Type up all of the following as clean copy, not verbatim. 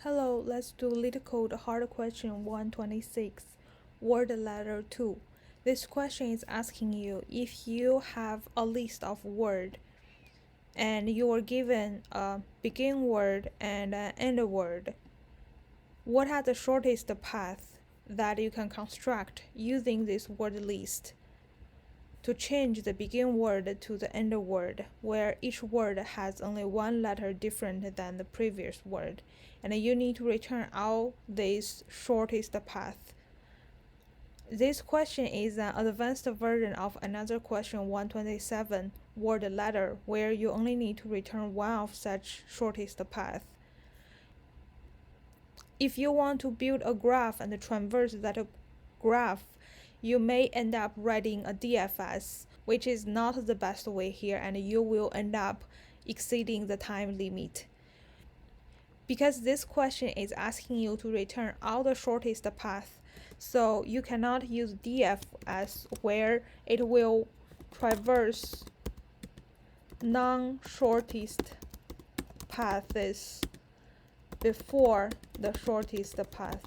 Hello, let's do LeetCode hard question 126, word letter 2. This question is asking you if you have a list of words and you are given a begin word and an end word. What are the shortest path that you can construct using this word list to change the begin word to the end word, where each word has only one letter different than the previous word, and you need to return all these shortest path. This question is an advanced version of another question 127 word letter, where you only need to return one of such shortest path. If you want to build a graph and traverse that graph, you may end up writing a DFS, which is not the best way here, and you will end up exceeding the time limit. Because this question is asking you to return all the shortest path, so you cannot use DFS where it will traverse non-shortest paths before the shortest path.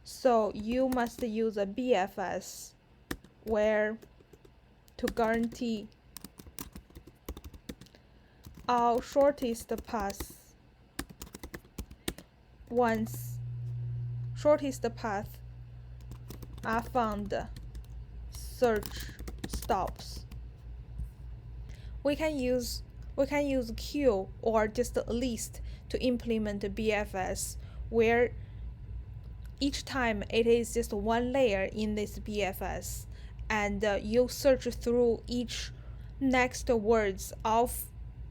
So you must use a BFS where to guarantee all shortest paths once shortest path are found, search stops. We can use queue or just a list to implement BFS, where each time it is just one layer in this BFS, and you search through each next words of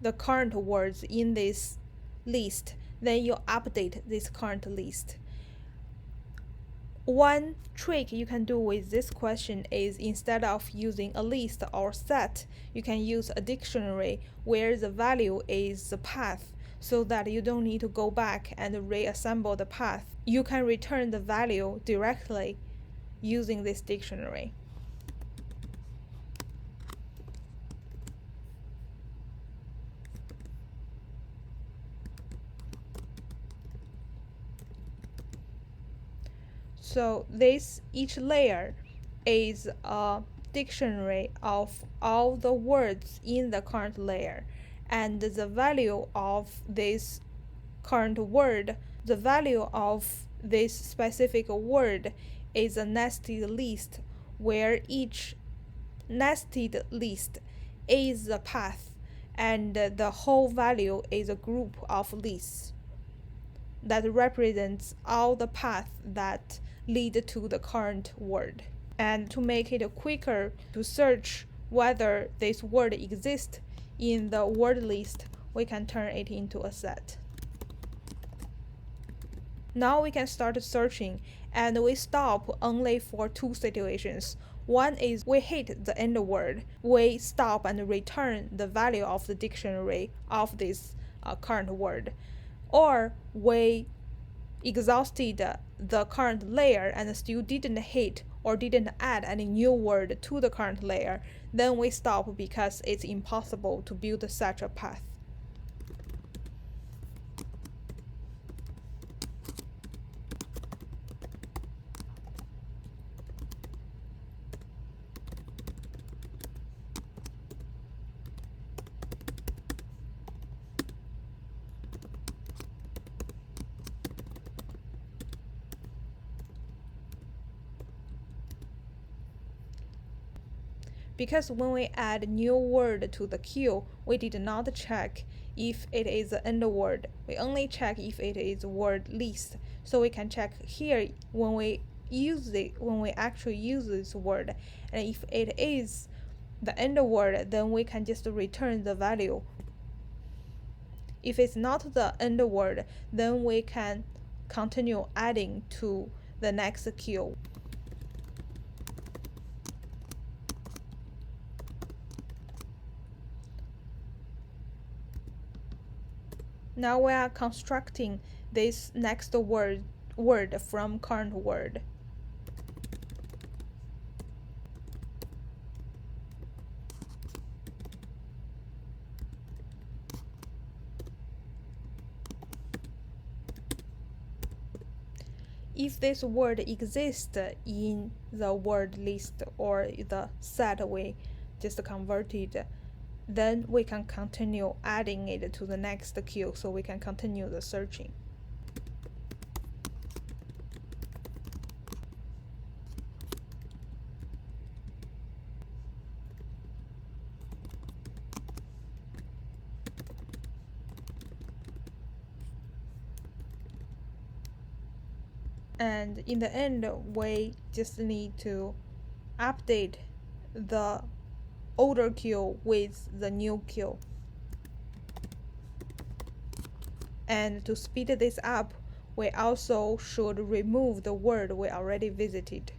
the current words in this list, then you update this current list. One trick you can do with this question is, instead of using a list or set, you can use a dictionary where the value is the path, so that you don't need to go back and reassemble the path. You can return the value directly using this dictionary. So each layer is a dictionary of all the words in the current layer, and the value of this current word, the value of this specific word is a nested list, where each nested list is a path, and the whole value is a group of lists that represents all the paths that lead to the current word. And to make it quicker to search whether this word exists in the word list, we can turn it into a set. Now we can start searching, and we stop only for two situations. One is we hit the end word, we stop and return the value of the dictionary of this current word, or we exhausted the current layer and still didn't hit or didn't add any new word to the current layer, then we stop because it's impossible to build such a path. Because when we add new word to the queue, we did not check if it is an end word. We only check if it is word list. So we can check here when we actually use this word, and if it is the end word, then we can just return the value. If it's not the end word, then we can continue adding to the next queue. Now we are constructing this next word from current word. if this word exists in the word list or the set we just converted, then we can continue adding it to the next queue so we can continue the searching. And in the end, we just need to update the older queue with the new queue. And to speed this up, we also should remove the word we already visited.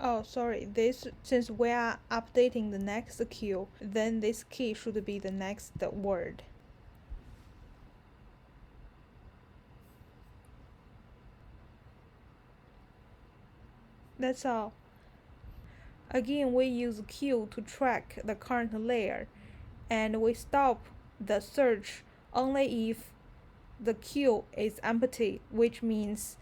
Oh, sorry, this, since we are updating the next queue, then this key should be the next word. That's all. Again, we use queue to track the current layer, and we stop the search only if the queue is empty, which means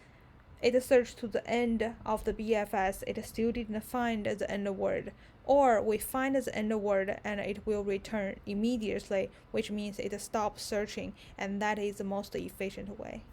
it searched to the end of the BFS, it still didn't find the end word, or we find the end word and it will return immediately, which means it stops searching, and that is the most efficient way.